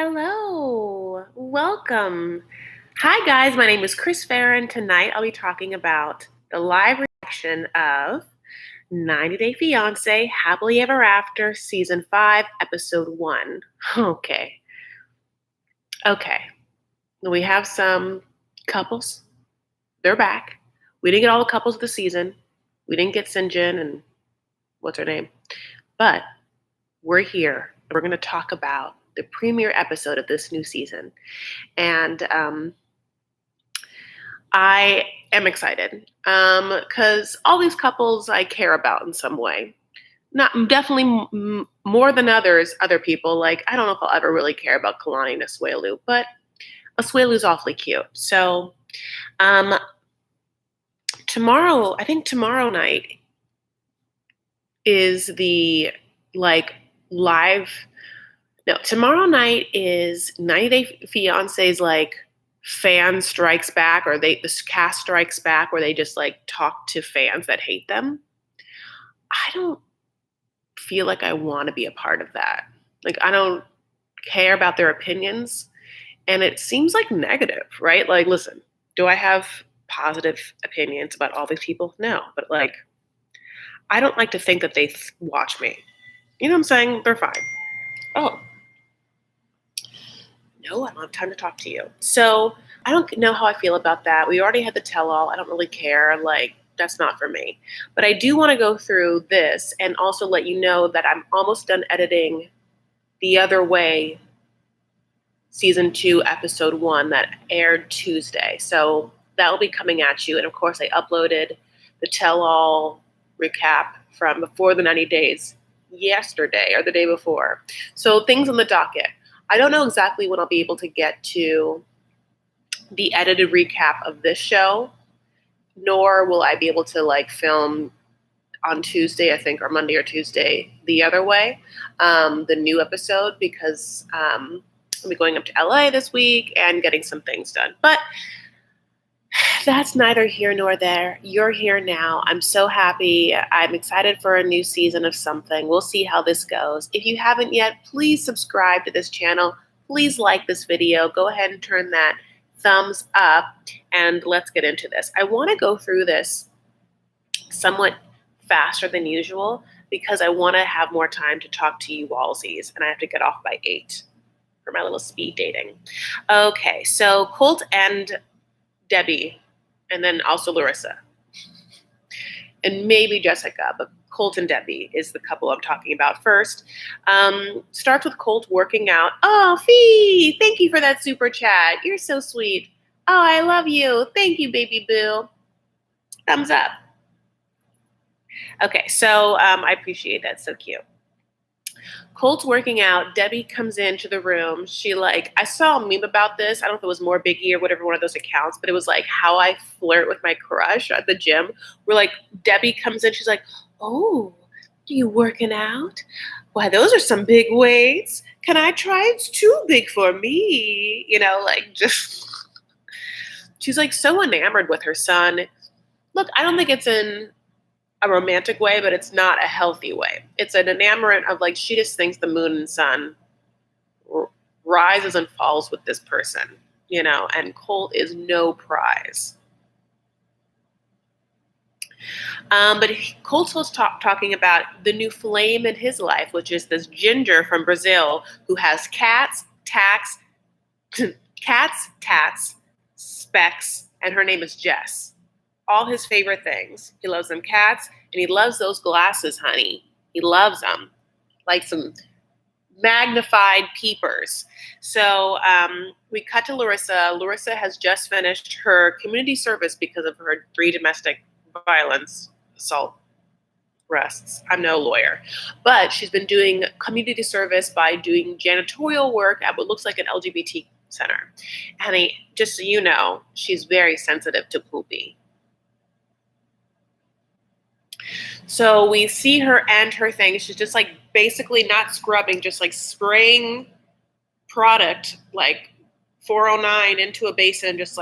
Hello, welcome. Hi, guys. My name is Chris Farron. Tonight, I'll be talking about the live reaction of 90 Day Fiancé Happily Ever After, Season 5, Episode 1. Okay. We have some couples. They're back. We didn't get all the couples of the season. We didn't get Sinjin and what's her name? But we're here. We're going to talk about the premiere episode of this new season. And I am excited because all these couples I care about in some way. Not definitely more than other people. Like, I don't know if I'll ever really care about Kalani and Asuelu, but Asuelu's awfully cute. So tomorrow night is the tomorrow night is 90 Day Fiancé's fan strikes back, or this cast strikes back, where they just talk to fans that hate them. I don't feel like I want to be a part of that. I don't care about their opinions, and it seems negative, right? Listen, do I have positive opinions about all these people? No, but I don't like to think that they watch me. You know what I'm saying? They're fine. Oh. No, I don't have time to talk to you. So I don't know how I feel about that. We already had the tell-all. I don't really care. That's not for me. But I do want to go through this and also let you know that I'm almost done editing The Other Way Season 2, Episode 1 that aired Tuesday. So that will be coming at you. And of course, I uploaded the tell-all recap from before the 90 days yesterday or the day before. So things on the docket. I don't know exactly when I'll be able to get to the edited recap of this show, nor will I be able to film on Tuesday, I think, or Monday or Tuesday, The Other Way, the new episode, because I'll be going up to LA this week and getting some things done. But that's neither here nor there. You're here now. I'm so happy. I'm excited for a new season of something. We'll see how this goes. If you haven't yet, please subscribe to this channel. Please like this video. Go ahead and turn that thumbs up, and let's get into this. I want to go through this somewhat faster than usual because I want to have more time to talk to you allsies, and I have to get off by 8 for my little speed dating. Okay, so Colt and Debbie, and then also Larissa, and maybe Jessica, but Colt and Debbie is the couple I'm talking about first. Starts with Colt working out. Oh, Fee, thank you for that super chat. You're so sweet. Oh, I love you. Thank you, baby boo. Thumbs up. Okay, so I appreciate that. So cute. Colt's working out. Debbie comes into the room. She I saw a meme about this. I don't know if it was More Biggie or whatever one of those accounts, but it was how I flirt with my crush at the gym. Where Debbie comes in. She's like, oh, are you working out? Why, those are some big weights. Can I try? It's too big for me. Just, she's so enamored with her son. Look, I don't think it's in a romantic way, but it's not a healthy way. It's an enamorment of she just thinks the moon and sun rises and falls with this person, and Colt is no prize. But Colt was talking about the new flame in his life, which is this ginger from Brazil who has cats, tats, specs, and her name is Jess. All his favorite things. He loves them cats, and he loves those glasses, honey. He loves them. Like some magnified peepers. So we cut to Larissa. Larissa has just finished her community service because of her 3 domestic violence assault arrests. I'm no lawyer. But she's been doing community service by doing janitorial work at what looks like an LGBT center. And just so you know, she's very sensitive to poopy. So we see her end her thing. She's just basically not scrubbing, just spraying product 409 into a basin, just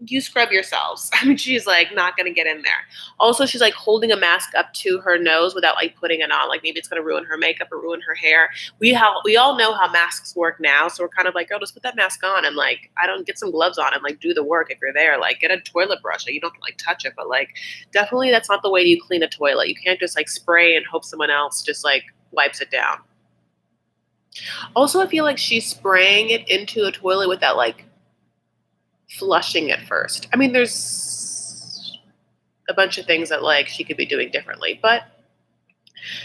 you scrub yourselves. I mean, she's like not gonna get in there. Also, she's like holding a mask up to her nose without like putting it on. Like maybe it's gonna ruin her makeup or ruin her hair. We all know how masks work now, so we're kind of like, oh, just put that mask on and like I don't get some gloves on and like do the work if you're there. Like get a toilet brush. Like, you don't have to like touch it, but like definitely that's not the way you clean a toilet. You can't just like spray and hope someone else just like wipes it down. Also, I feel like she's spraying it into a toilet without like flushing it first. I mean, there's a bunch of things that like she could be doing differently, but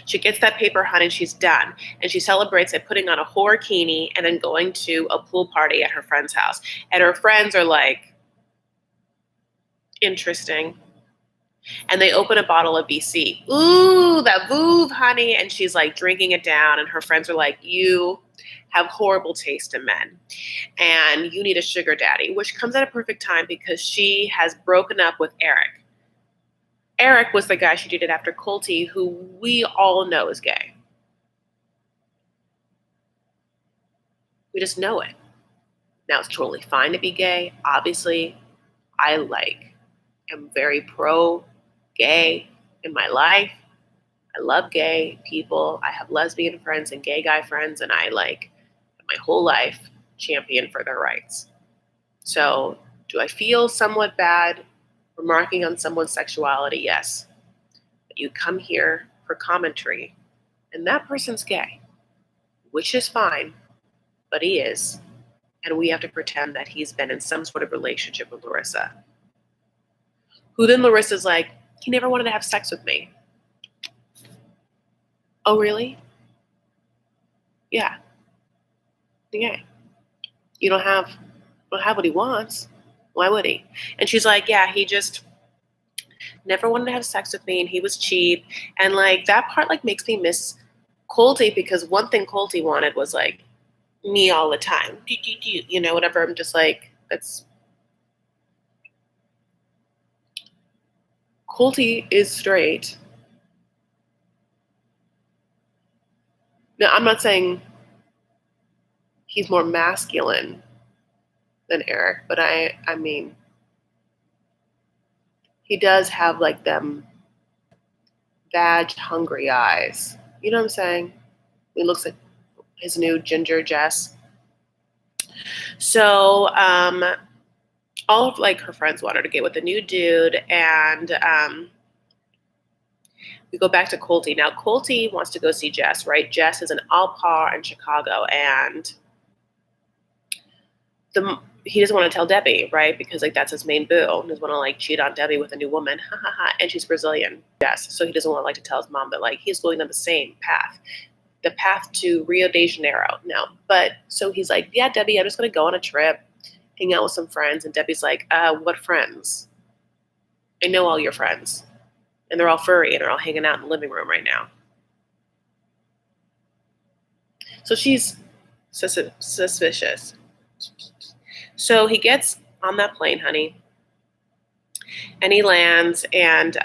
she gets that paper hunt and she's done. And she celebrates it putting on a horikini and then going to a pool party at her friend's house. And her friends are like, interesting. And they open a bottle of BC. Ooh, that Vouv, honey. And she's like drinking it down. And her friends are like, you have horrible taste in men. And you need a sugar daddy, which comes at a perfect time because she has broken up with Eric. Eric was the guy she dated after Colty, who we all know is gay. We just know it. Now, it's totally fine to be gay. Obviously, I am very pro-gay in my life. I love gay people. I have lesbian friends and gay guy friends, and I my whole life champion for their rights. So, do I feel somewhat bad remarking on someone's sexuality? Yes. But you come here for commentary, and that person's gay, which is fine, but he is. And we have to pretend that he's been in some sort of relationship with Larissa. Who then Larissa's like, he never wanted to have sex with me. Oh, really? Yeah. Yeah. You don't have what he wants. Why would he? And she's like, yeah, he just never wanted to have sex with me and he was cheap. And like that part like makes me miss Colty, because one thing Colty wanted was like me all the time. You know, whatever. I'm just like, that's Colty is straight. Now, I'm not saying he's more masculine than Eric, but I mean, he does have like them vag hungry eyes. You know what I'm saying? He looks like his new ginger Jess. So, all of like her friends want her to get with a new dude, and we go back to Colty. Now, Colty wants to go see Jess, right? Jess is an au pair in Chicago, and he doesn't want to tell Debbie, right? Because like that's his main boo. He doesn't want to like cheat on Debbie with a new woman. Ha ha ha. And she's Brazilian. Yes. So he doesn't want like to tell his mom that like he's going on the same path. The path to Rio de Janeiro. No. But so he's like, yeah, Debbie, I'm just gonna go on a trip, hang out with some friends. And Debbie's like, what friends? I know all your friends. And they're all furry and they're all hanging out in the living room right now. So she's suspicious. So he gets on that plane, honey, and he lands, and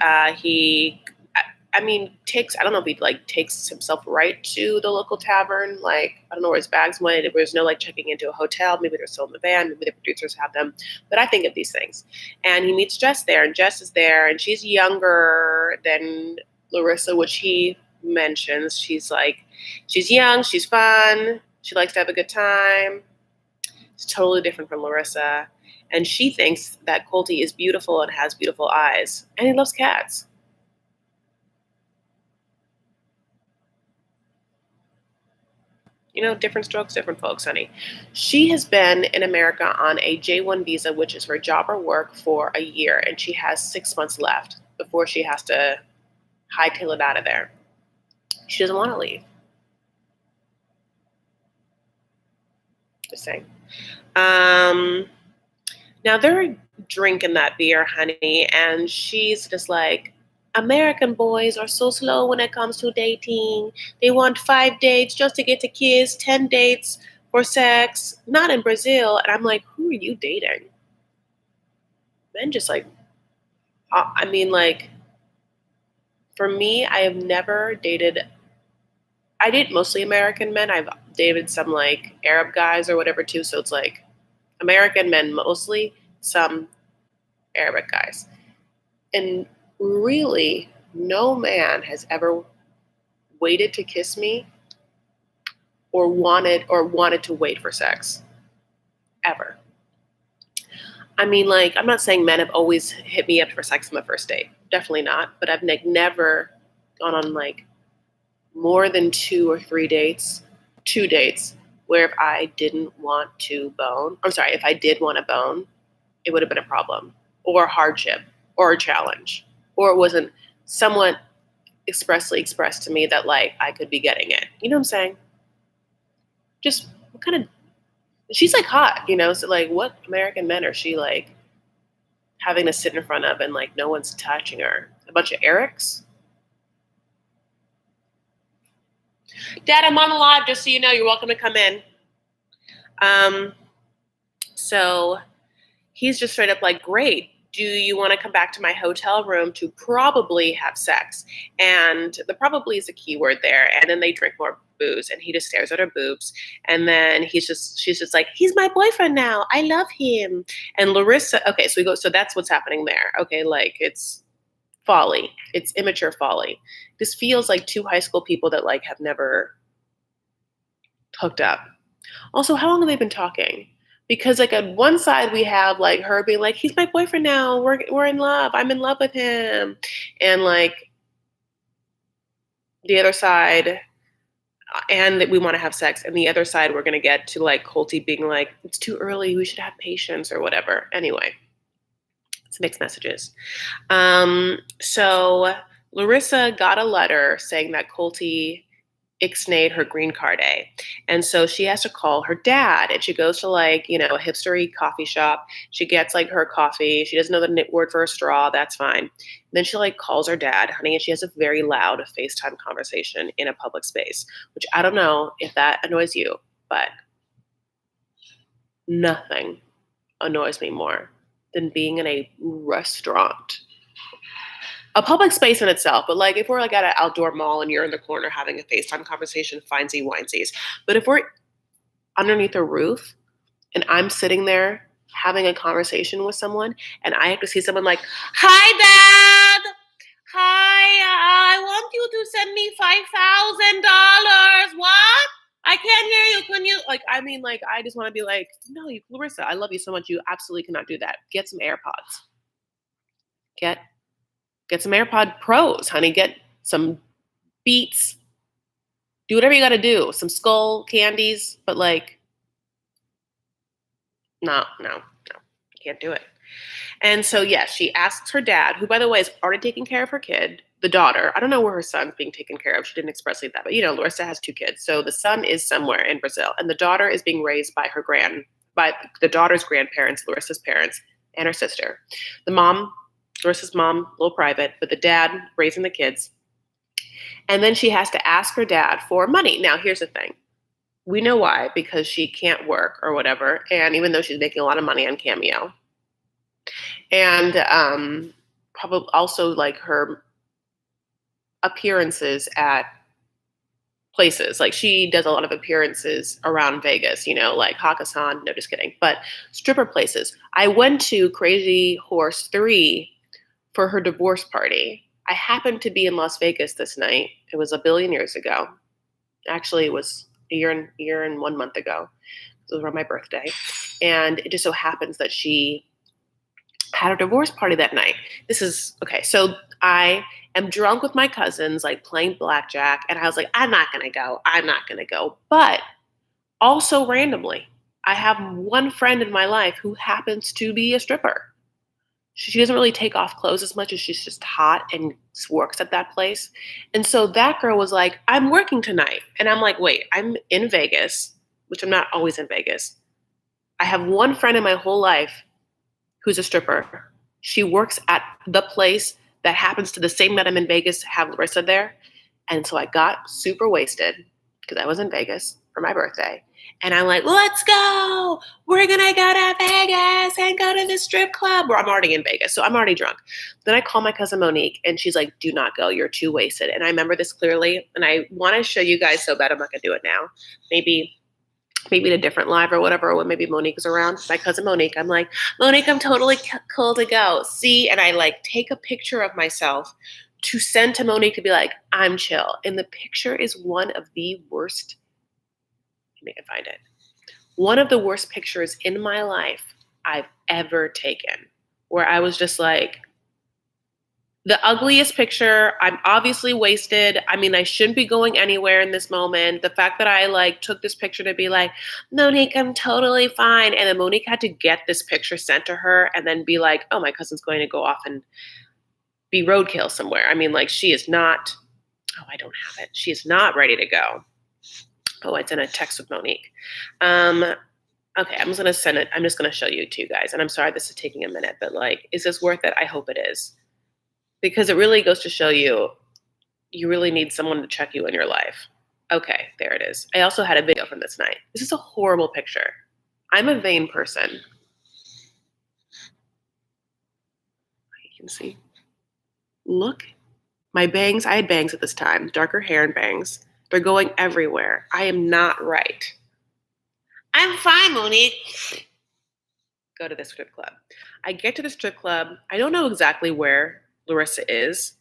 takes, I don't know if he like takes himself right to the local tavern. Like, I don't know where his bags went. There's no like checking into a hotel. Maybe they're still in the van. Maybe the producers have them. But I think of these things. And he meets Jess there, and Jess is there, and she's younger than Larissa, which he mentions. She's young, she's fun, she likes to have a good time. It's totally different from Larissa. And she thinks that Colty is beautiful and has beautiful eyes. And he loves cats. You know, different strokes, different folks, honey. She has been in America on a J1 visa, which is for job or work, for a year. And she has 6 months left before she has to hightail it out of there. She doesn't want to leave. Just saying. Now they're drinking that beer, honey, and she's just like, American boys are so slow when it comes to dating. They want 5 dates just to get to kiss, 10 dates for sex, not in Brazil. And I'm like, who are you dating? Men just like, for me, I have never dated, I date mostly American men. I've dated some like Arab guys or whatever too. So it's like American men mostly, some Arabic guys. And really, no man has ever waited to kiss me or wanted to wait for sex. Ever. I mean, like, I'm not saying men have always hit me up for sex on the first date. Definitely not. But I've never gone on like more than 2 dates, where if I didn't want to bone, if I did want to bone, it would have been a problem or a hardship or a challenge, or it wasn't somewhat expressly expressed to me that like I could be getting it. You know what I'm saying? Just what kind of, she's like hot, you know? So like what American men are she like having to sit in front of and like no one's touching her? A bunch of Erics? Dad, I'm on the live, just so you know, you're welcome to come in. So he's just straight up like, great. Do you want to come back to my hotel room to probably have sex? And the probably is a key word there. And then they drink more booze and he just stares at her boobs. And then she's just like, he's my boyfriend now. I love him. And Larissa, okay, so that's what's happening there. Okay, like it's folly. It's immature folly. This feels like two high school people that like have never hooked up. Also, how long have they been talking? Because like on one side we have like her being like, he's my boyfriend now. We're in love. I'm in love with him. And like the other side, and that we want to have sex. And the other side, we're gonna get to like Colty being like, it's too early. We should have patience or whatever. Anyway, it's mixed messages. So Larissa got a letter saying that Colty ixnayed her green card A. And so she has to call her dad, and she goes to like, you know, a hipstery coffee shop. She gets like her coffee. She doesn't know the word for a straw. That's fine. And then she like calls her dad, honey, and she has a very loud FaceTime conversation in a public space, which I don't know if that annoys you, but nothing annoys me more than being in a restaurant. A public space in itself, but like if we're like at an outdoor mall and you're in the corner having a FaceTime conversation, finesies, winesies. But if we're underneath a roof and I'm sitting there having a conversation with someone and I have to see someone like, hi, Dad. Hi, I want you to send me $5,000. What? I can't hear you. Can you? Like, I mean, like, I just want to be like, no, Larissa, I love you so much. You absolutely cannot do that. Get some AirPods. Get some AirPod Pros, honey. Get some Beats. Do whatever you got to do. Some Skull candies, but like, no, can't do it. And so, yes, she asks her dad, who, by the way, is already taking care of her kid, the daughter. I don't know where her son's being taken care of. She didn't express that, but you know, Larissa has 2 kids. So the son is somewhere in Brazil, and the daughter is being raised by the daughter's grandparents, Larissa's parents, and her sister. The mom, Larissa's mom, a little private, but the dad raising the kids. And then she has to ask her dad for money. Now, here's the thing. We know why, because she can't work or whatever. And even though she's making a lot of money on Cameo. And probably also like her appearances at places. Like she does a lot of appearances around Vegas, you know, like Hakkasan, no, just kidding. But stripper places. I went to Crazy Horse 3 for her divorce party. I happened to be in Las Vegas this night. It was a billion years ago. Actually, it was a year and 1 month ago. It was around my birthday. And it just so happens that she had a divorce party that night. This is, okay, so I am drunk with my cousins, like playing blackjack. And I was like, I'm not going to go. But also randomly, I have one friend in my life who happens to be a stripper. She doesn't really take off clothes as much as she's just hot and works at that place. And so that girl was like, I'm working tonight. And I'm like, wait, I'm in Vegas, which I'm not always in Vegas. I have one friend in my whole life who's a stripper. She works at the place that happens to the same night I'm in Vegas, have Larissa there. And so I got super wasted because I was in Vegas for my birthday. And I'm like, let's go. We're going to go to Vegas and go to the strip club. Where I'm already in Vegas, so I'm already drunk. Then I call my cousin Monique, and she's like, do not go. You're too wasted. And I remember this clearly, and I want to show you guys so bad I'm not going to do it now. Maybe maybe in a different live or whatever, when maybe Monique is around, my cousin Monique, I'm like, Monique, I'm totally cool to go. See, and I like take a picture of myself to send to Monique to be like, I'm chill. And the picture is one of the worst, let me find it, one of the worst pictures in my life I've ever taken, where I was just like, the ugliest picture. I'm obviously wasted. I mean, I shouldn't be going anywhere in this moment. The fact that I like took this picture to be like, Monique, I'm totally fine. And then Monique had to get this picture sent to her and then be like, oh, my cousin's going to go off and be roadkill somewhere. I mean, like, she is not, oh, I don't have it. She is not ready to go. Oh, it's in a text with Monique. Okay, I'm just going to send it. I'm just going to show you to you guys. And I'm sorry this is taking a minute, but like, is this worth it? I hope it is. Because it really goes to show you, you really need someone to check you in your life. Okay, there it is. I also had a video from this night. This is a horrible picture. I'm a vain person. You can see. Look, my bangs, I had bangs at this time, darker hair and bangs. They're going everywhere. I am not right. I'm fine, Monique. Go to the strip club. I get to the strip club. I don't know exactly where Larissa is.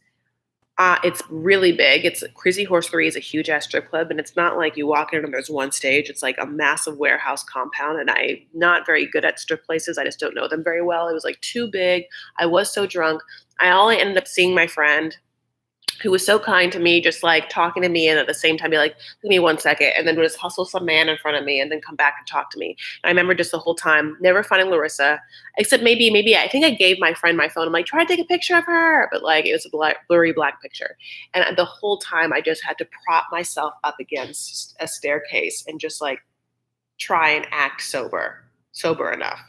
It's really big. It's Crazy Horse 3 is a huge ass strip club, and it's not like you walk in and there's one stage. It's like a massive warehouse compound, and I'm not very good at strip places. I just don't know them very well. It was like too big. I was so drunk. I only ended up seeing my friend, who was so kind to me, just like talking to me, and at the same time be like, give me 1 second, and then would just hustle some man in front of me and then come back and talk to me. And I remember just the whole time never finding Larissa, except maybe I think I gave my friend my phone. I'm like, try to take a picture of her, but like it was a blurry black picture. And the whole time I just had to prop myself up against a staircase and just like try and act sober enough.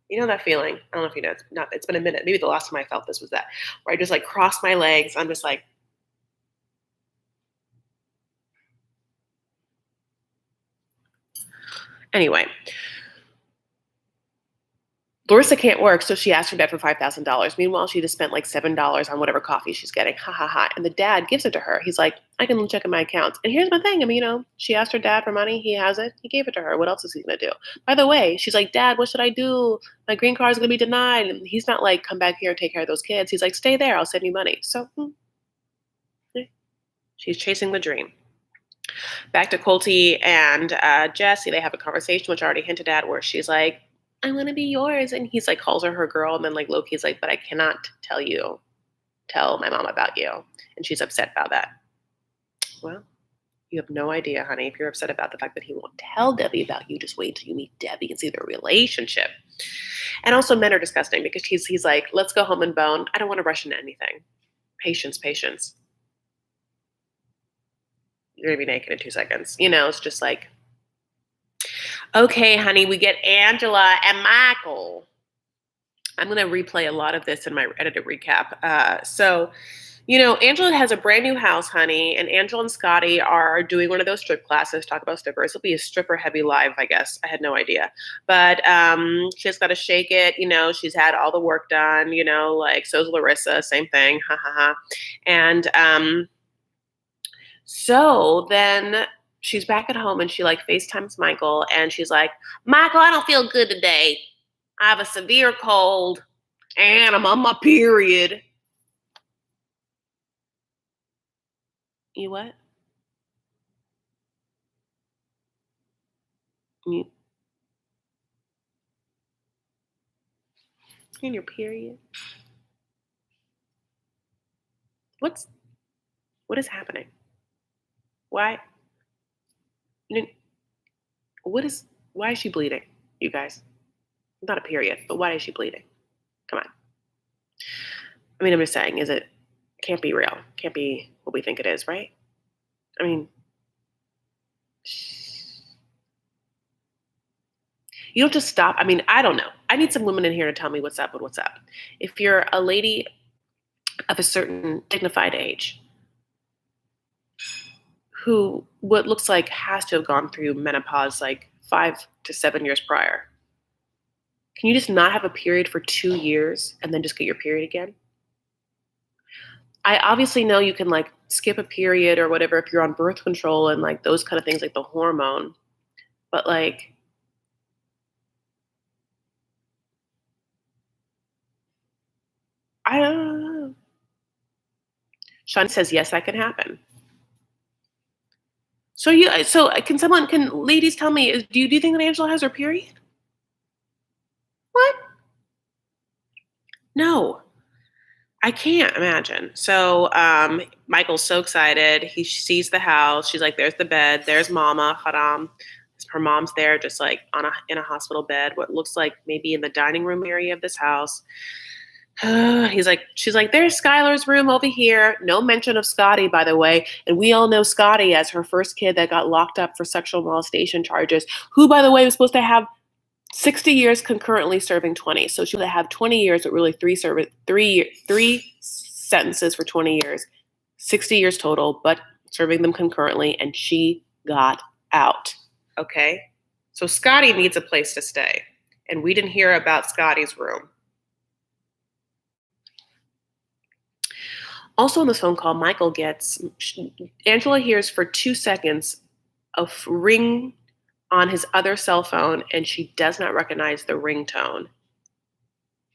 You know that feeling? I don't know if you know. It's been a minute. Maybe the last time I felt this was that, where I just like crossed my legs. I'm just like, anyway, Larissa can't work, so she asked her dad for $5,000. Meanwhile, she just spent like $7 on whatever coffee she's getting. Ha ha ha. And the dad gives it to her. He's like, I can check in my accounts. And here's my thing. I mean, she asked her dad for money. He has it. He gave it to her. What else is he going to do? By the way, she's like, Dad, what should I do? My green card is going to be denied. And he's not like, come back here and take care of those kids. He's like, stay there. I'll send you money. So she's chasing the dream. Back to Colty and Jesse, they have a conversation, which I already hinted at, where she's like, I want to be yours. And he's like, calls her girl. And then like Loki's like, but I cannot tell my mom about you. And she's upset about that. Well, you have no idea, honey. If you're upset about the fact that he won't tell Debbie about you, just wait till you meet Debbie and see their relationship. And also men are disgusting, because he's like, let's go home and bone. I don't want to rush into anything. Patience. You're going to be naked in 2 seconds. It's just like, okay, honey, we get Angela and Michael. I'm going to replay a lot of this in my edited recap. So, Angela has a brand new house, honey, and Angela and Scotty are doing one of those strip classes, talk about strippers. It'll be a stripper-heavy live, I guess. I had no idea. But she just got to shake it. She's had all the work done, like so's Larissa, same thing. Ha, ha, ha. And so then she's back at home and she like FaceTimes Michael and she's like, Michael, I don't feel good today. I have a severe cold and I'm on my period. You what? You in your period? What is happening? Why? Why is she bleeding, you guys? Not a period, but why is she bleeding? Come on. I mean, I'm just saying, can't be real. Can't be what we think it is, right? I mean, you don't just stop. I mean, I don't know. I need some women in here to tell me what's up. If you're a lady of a certain dignified age who what looks like has to have gone through menopause like 5 to 7 years prior, can you just not have a period for 2 years and then just get your period again? I obviously know you can like skip a period or whatever if you're on birth control and like those kind of things, like the hormone. But like, I don't know. Shawnee says, yes, that can happen. So can ladies tell me, do you think that Angela has her period? What? No, I can't imagine. So Michael's so excited. He sees the house. She's like, there's the bed. There's Mama. Haram. Her mom's there, just like in a hospital bed. What looks like maybe in the dining room area of this house. She's like, there's Skylar's room over here. No mention of Scotty, by the way. And we all know Scotty as her first kid that got locked up for sexual molestation charges, who, by the way, was supposed to have 60 years concurrently serving 20. So she would have 20 years, but really three sentences for 20 years, 60 years total, but serving them concurrently. And she got out. Okay. So Scotty needs a place to stay. And we didn't hear about Scotty's room. Also on this phone call, Angela hears for 2 seconds a ring on his other cell phone, and she does not recognize the ringtone.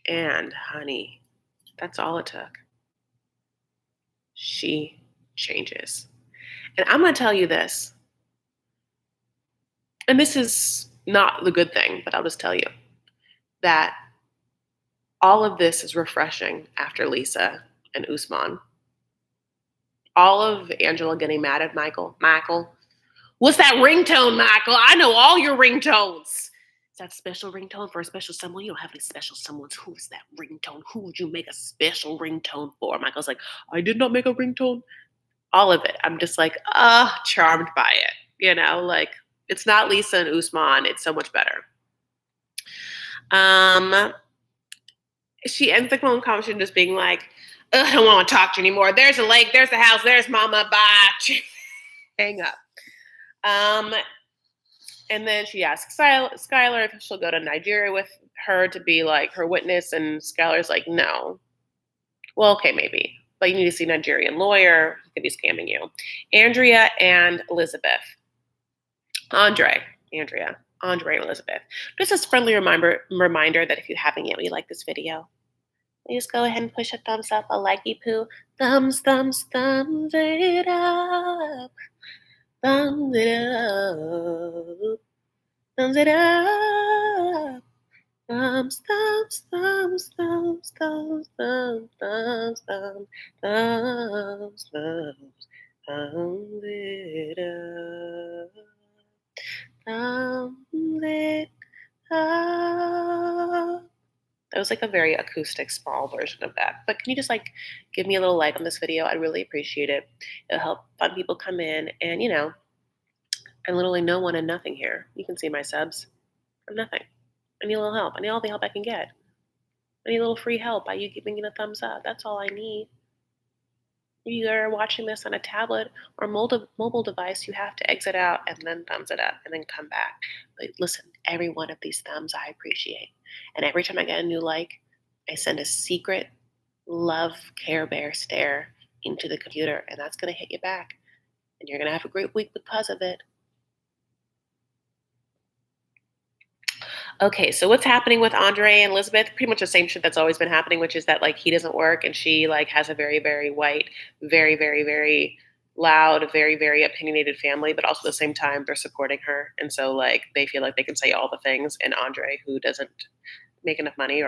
And honey, that's all it took. She changes. And I'm going to tell you this, and this is not the good thing, but I'll just tell you that all of this is refreshing after Lisa and Usman. All of Angela getting mad at Michael, what's that ringtone, Michael? I know all your ringtones. Is that special ringtone for a special someone? You don't have any special someones. Who is that ringtone? Who would you make a special ringtone for? Michael's like, I did not make a ringtone. All of it. I'm just like, charmed by it. Like, it's not Lisa and Usman. It's so much better. She ends the phone conversation just being like, I don't want to talk to you anymore. There's a lake. There's a house. There's Mama. Bye. Hang up. And then she asks Skylar if she'll go to Nigeria with her to be like her witness, and Skylar's like, no. Well, okay, maybe, but you need to see a Nigerian lawyer who could be scamming you. Andrea and Elizabeth. Andrei and Elizabeth. Just a friendly reminder that if you haven't yet, you like this video, please go ahead and push a thumbs up, a likey poo. Thumbs it up. Thumbs it up. Thumbs it up. Thumbs it up. It up. That was like a very acoustic, small version of that. But can you just like give me a little like on this video? I'd really appreciate it. It'll help fun people come in, and I'm literally no one and nothing here. You can see my subs. I'm nothing. I need a little help. I need all the help I can get. I need a little free help by you giving me a thumbs up. That's all I need. If you are watching this on a tablet or mobile device, you have to exit out and then thumbs it up and then come back. But listen, every one of these thumbs I appreciate. And every time I get a new like, I send a secret love Care Bear stare into the computer, and that's going to hit you back. And you're going to have a great week because of it. Okay, so what's happening with Andrei and Elizabeth? Pretty much the same shit that's always been happening, which is that like he doesn't work and she like has a very, very white, very, very, very loud, very, very opinionated family, but also at the same time they're supporting her. And so like they feel like they can say all the things, and Andrei, who doesn't make enough money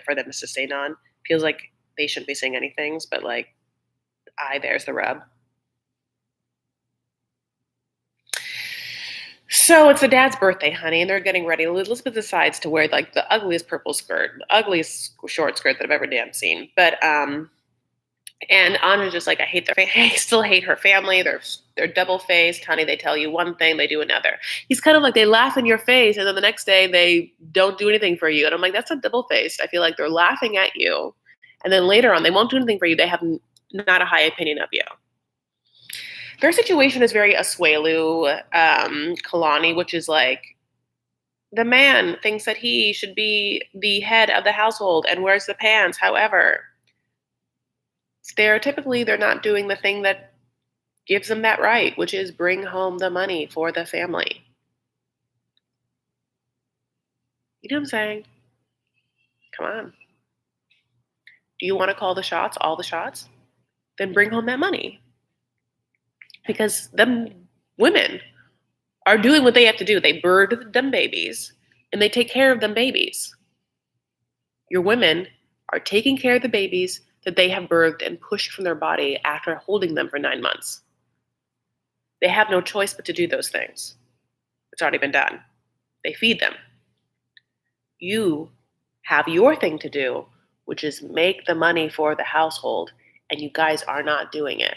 for them to sustain on, feels like they shouldn't be saying any things, but like there's the rub. So it's the dad's birthday, honey, and they're getting ready. Elizabeth decides to wear like the ugliest purple skirt, the ugliest short skirt that I've ever damn seen. But and Anna's just like, I still hate her family. They're double faced, honey. They tell you one thing, they do another. He's kind of like, they laugh in your face, and then the next day they don't do anything for you. And I'm like, that's not double faced. I feel like they're laughing at you, and then later on they won't do anything for you. They have not a high opinion of you. Their situation is very Asuelu, Kalani, which is like the man thinks that he should be the head of the household and wears the pants. However, stereotypically, they're not doing the thing that gives them that right, which is bring home the money for the family. You know what I'm saying? Come on. Do you want to call the shots, all the shots? Then bring home that money. Because them women are doing what they have to do. They birth them babies and they take care of them babies. Your women are taking care of the babies that they have birthed and pushed from their body after holding them for 9 months. They have no choice but to do those things. It's already been done. They feed them. You have your thing to do, which is make the money for the household, and you guys are not doing it.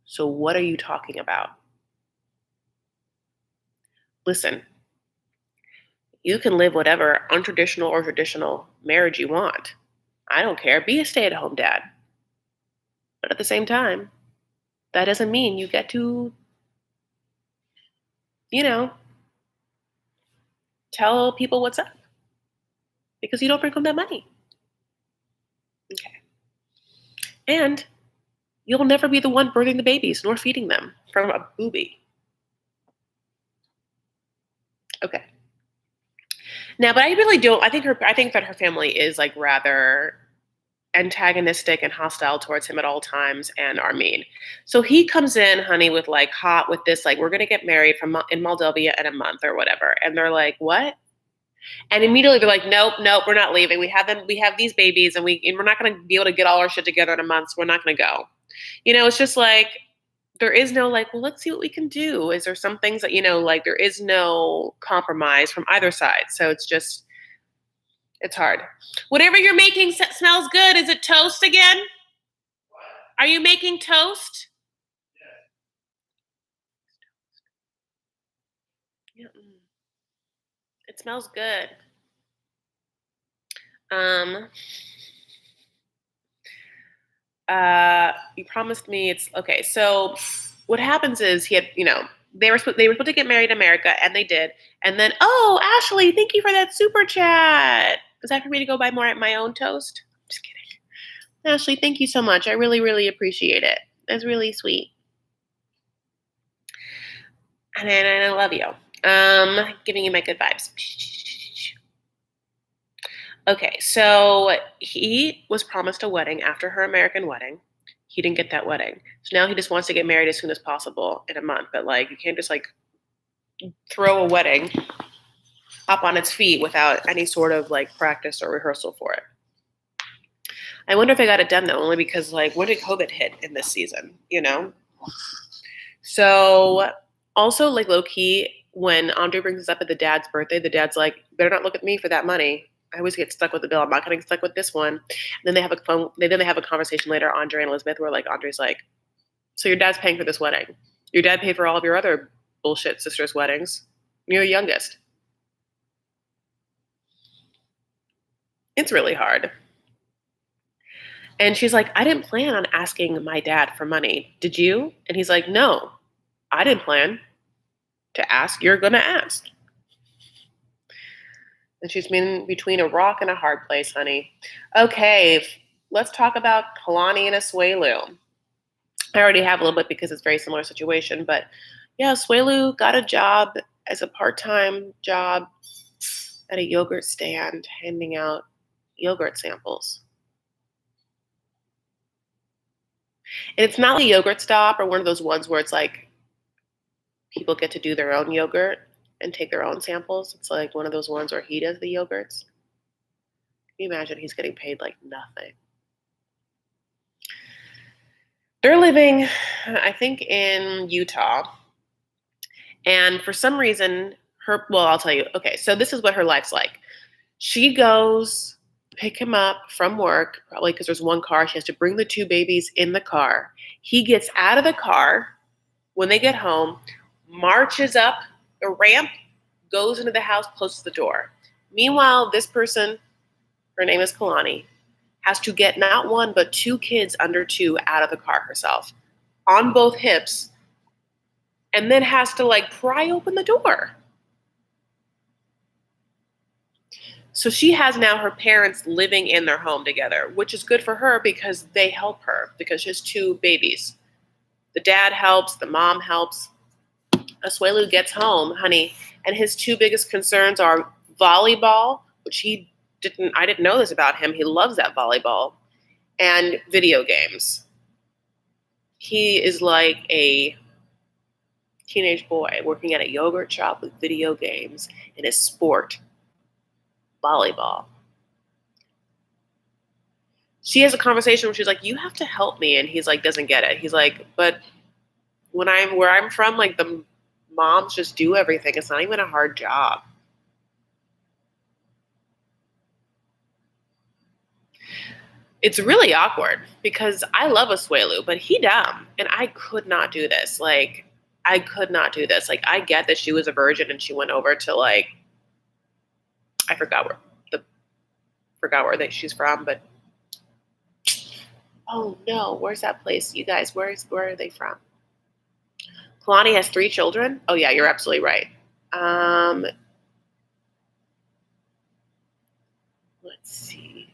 So what are you talking about? Listen, you can live whatever untraditional or traditional marriage you want. I don't care. Be a stay-at-home dad. But at the same time, that doesn't mean you get to, tell people what's up. Because you don't bring home that money. Okay. And you'll never be the one birthing the babies nor feeding them from a boobie. Okay. Now, but I really don't. I think that her family is like rather antagonistic and hostile towards him at all times and are mean. So he comes in, honey, with this, like, we're gonna get married in Moldova in a month or whatever, and they're like, what? And immediately they're like, nope, we're not leaving. We have these babies, and we're not gonna be able to get all our shit together in a month, so we're not gonna go. It's just like there is no like, well, let's see what we can do. Is there some things that, like there is no compromise from either side. So it's hard. Whatever you're making smells good. Is it toast again? Are you making toast? Yeah. It smells good. You promised me it's okay. So what happens is he had, they were supposed to get married in America, and they did. And then, oh, Ashley, thank you for that super chat. Is that for me to go buy more at my own toast? Just kidding. Ashley, thank you so much. I really, really appreciate it. That's really sweet. And I love you. Giving you my good vibes. Okay, so he was promised a wedding after her American wedding. He didn't get that wedding. So now he just wants to get married as soon as possible in a month. But like, you can't just like throw a wedding up on its feet without any sort of like practice or rehearsal for it. I wonder if I got it done though, only because like, when did COVID hit in this season, So also like low key, when Andrei brings this up at the dad's birthday, the dad's like, better not look at me for that money. I always get stuck with the bill. I'm not getting stuck with this one. And then they have a conversation later, Andrei and Elizabeth, where like Andrei's like, so your dad's paying for this wedding. Your dad paid for all of your other bullshit sisters' weddings. You're the youngest. It's really hard. And she's like, I didn't plan on asking my dad for money. Did you? And he's like, no, I didn't plan to ask. You're going to ask. And she's been between a rock and a hard place, honey. Okay, let's talk about Kalani and Asuelu. I already have a little bit because it's a very similar situation. But yeah, Asuelu got a job as a part-time job at a yogurt stand, handing out yogurt samples. And it's not like a yogurt stop or one of those ones where it's like people get to do their own yogurt and take their own samples. It's like one of those ones where he does the yogurts. Can you imagine he's getting paid like nothing? They're living, I think, in Utah. And for some reason, I'll tell you. Okay, so this is what her life's like. She goes pick him up from work, probably because there's one car. She has to bring the two babies in the car. He gets out of the car when they get home, marches up the ramp, goes into the house, closes the door. Meanwhile, this person, her name is Kalani, has to get not one but two kids under 2 out of the car herself, on both hips, and then has to like pry open the door. So she has now her parents living in their home together, which is good for her because they help her, because she has 2 babies. The dad helps, the mom helps. Asuelu gets home, honey, and his 2 biggest concerns are volleyball, which I didn't know this about him. He loves that volleyball. and video games. He is like a teenage boy working at a yogurt shop with video games and his sport, volleyball. She has a conversation where she's like, you have to help me. And he's like, doesn't get it. He's like, but where I'm from, like the moms just do everything. It's not even a hard job. It's really awkward because I love Asuelu, but he dumb. And I could not do this. Like, I could not do this. Like, I get that she was a virgin and she went over to like, I forgot where she's from, but oh no, where's that place? You guys, where are they from? Kalani has 3 children. Oh yeah, you're absolutely right. Let's see.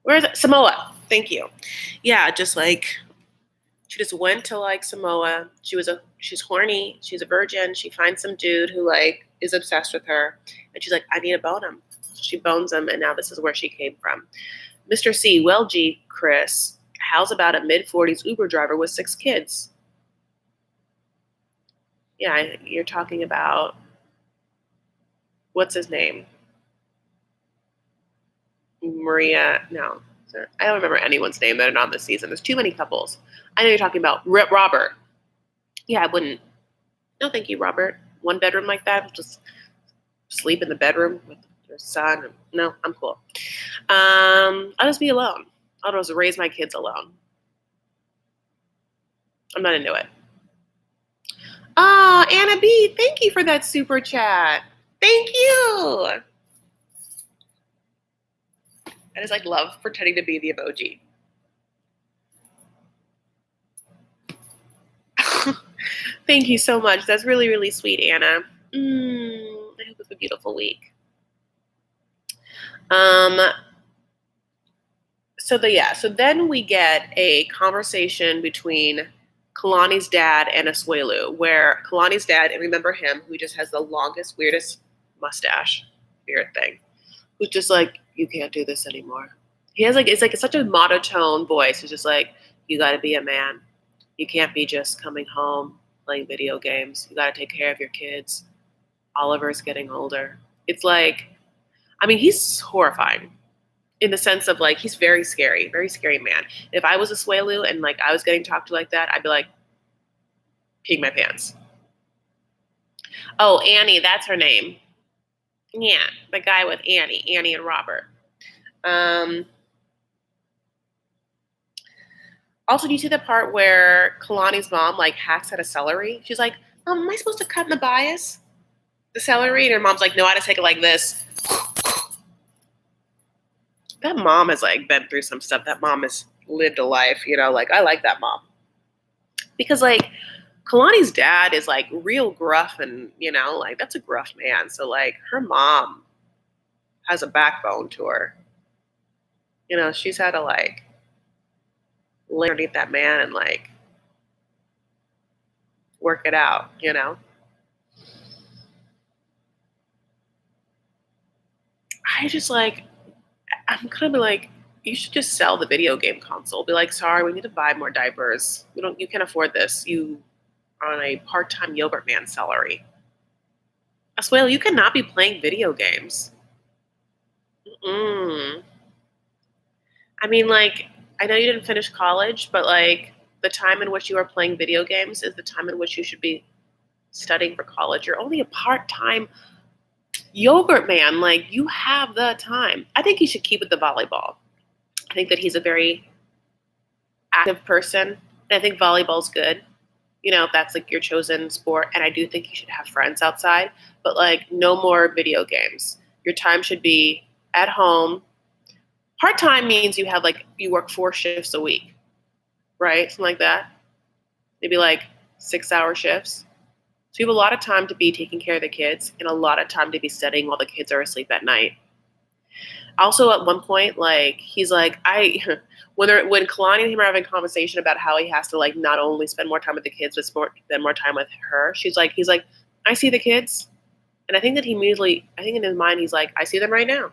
Where's it? Samoa? Thank you. Yeah, just like she just went to like Samoa. She's horny. She's a virgin. She finds some dude who like is obsessed with her, and she's like, I need to bone him. She bones him, and now this is where she came from. Mr. C, well, gee, Chris, how's about a mid-40s Uber driver with 6 kids? Yeah, you're talking about, what's his name? Maria, no. I don't remember anyone's name that are on this season. There's too many couples. I know you're talking about Robert. Yeah, I wouldn't. No, thank you, Robert. 1 bedroom like that, just sleep in the bedroom with your son. No, I'm cool. I'll just be alone. I'll just raise my kids alone. I'm not into it. Oh, Anna B, thank you for that super chat. Thank you. I just like love pretending to be the emoji. Thank you so much. That's really, really sweet, Anna. I hope it's a beautiful week. So then we get a conversation between Kalani's dad and Asuelu, where Kalani's dad, and remember him, who just has the longest, weirdest mustache, weird thing, who's just like, you can't do this anymore. He has like, it's such a monotone voice. He's just like, you got to be a man. You can't be just coming home, playing video games. You got to take care of your kids. Oliver's getting older. It's like, I mean, he's horrifying in the sense of like, he's very scary man. If I was Asuelu and like I was getting talked to like that, I'd be like, peeing my pants. Oh, Annie, that's her name. Yeah, the guy with Annie and Robert. Also, do you see the part where Kalani's mom like hacks at a celery? She's like, am I supposed to cut in the bias? The celery? And her mom's like, no, I just take it like this. That mom has like been through some stuff. That mom has lived a life, like I like that mom. Because like Kalani's dad is like real gruff and, like that's a gruff man. So like her mom has a backbone to her. She's had to like lay underneath that man and like work it out, I just like, I'm gonna be like, you should just sell the video game console. Be like, sorry, we need to buy more diapers. You can't afford this. You are on a part-time yogurt man salary. Asuelu, you cannot be playing video games. I mean, like, I know you didn't finish college, but like the time in which you are playing video games is the time in which you should be studying for college. You're only a part-time yogurt man. Like, you have the time. I think he should keep with the volleyball. I think that he's a very active person. And I think volleyball's good, if that's like your chosen sport. And I do think you should have friends outside, but like no more video games. Your time should be at home. Part-time means you work 4 shifts a week, right? Something like that. Maybe like 6-hour shifts. So you have a lot of time to be taking care of the kids and a lot of time to be studying while the kids are asleep at night. Also, at one point, like he's like, when Kalani and him are having a conversation about how he has to like not only spend more time with the kids but spend more time with her. He's like, I see the kids, and I think that I think in his mind he's like, I see them right now.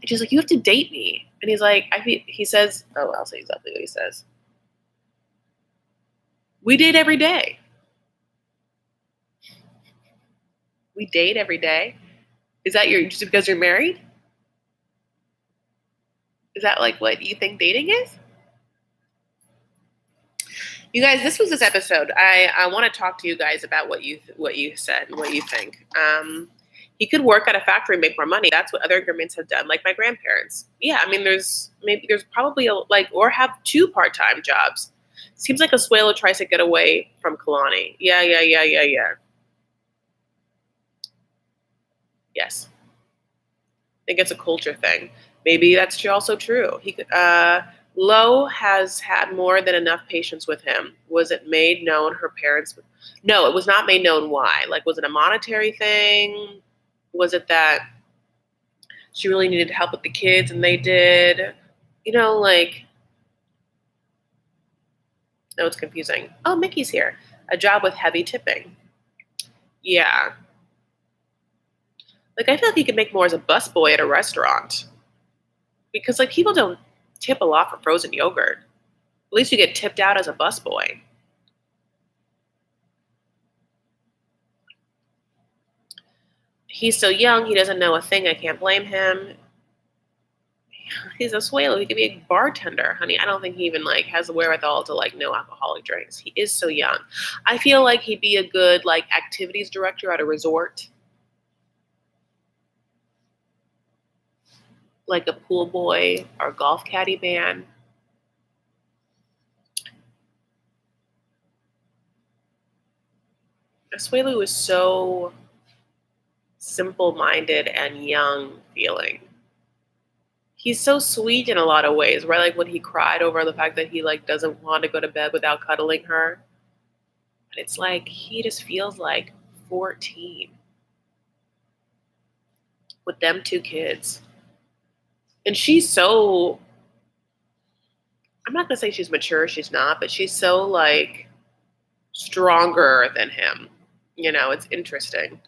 And she's like, you have to date me. And he's like, he says, oh, I'll say exactly what he says. We date every day. We date every day. Is that just because you're married? Is that like what you think dating is? You guys, this was this episode. I want to talk to you guys about what you said and what you think. He could work at a factory and make more money. That's what other immigrants have done, like my grandparents. Yeah, I mean, there's probably or have 2 part-time jobs. Seems like Asuelu tries to get away from Kalani. Yeah. Yes, I think it's a culture thing. Maybe that's also true. He could. Lo has had more than enough patience with him. Was it made known her parents? No, it was not made known why. Like, was it a monetary thing? Was it that she really needed help with the kids and they did? Like, no, it's confusing. Oh, Mickey's here. A job with heavy tipping. Yeah. Like, I feel like he could make more as a busboy at a restaurant. Because, like, people don't tip a lot for frozen yogurt. At least you get tipped out as a busboy. He's so young, he doesn't know a thing. I can't blame him. He's Asuelu. He could be a bartender, honey. I don't think he even has the wherewithal to no alcoholic drinks. He is so young. I feel like he'd be a good activities director at a resort. Like a pool boy or golf caddy man. Asuelu is so simple-minded and young feeling. He's so sweet in a lot of ways, right? Like when he cried over the fact that he doesn't want to go to bed without cuddling her. But it's like he just feels like 14 with them 2 kids. And she's so, I'm not gonna say she's mature, she's not, but she's so stronger than him. It's interesting.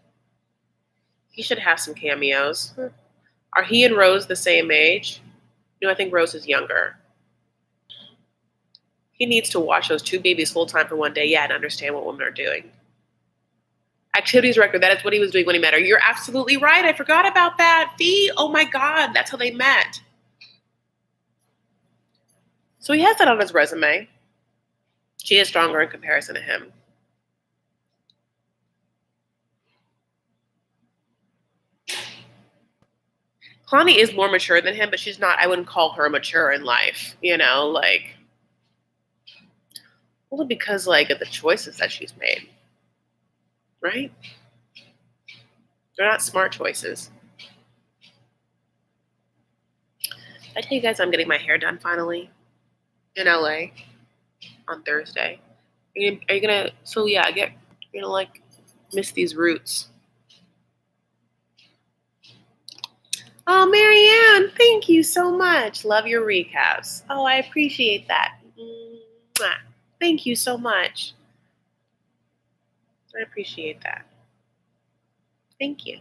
He should have some cameos. Are he and Rose the same age? No, I think Rose is younger. He needs to watch those 2 babies full time for one day, and understand what women are doing. Activities director, that is what he was doing when he met her. You're absolutely right. I forgot about that. Fee, oh my God, that's how they met. So he has that on his resume. She is stronger in comparison to him. Kalani is more mature than him, but she's not, I wouldn't call her mature in life, only because of the choices that she's made, right? They're not smart choices. I tell you guys I'm getting my hair done finally in LA on Thursday. Are you gonna, so yeah, you're gonna miss these roots. Oh, Marianne, thank you so much. Love your recaps. Oh, I appreciate that. Thank you so much. I appreciate that. Thank you.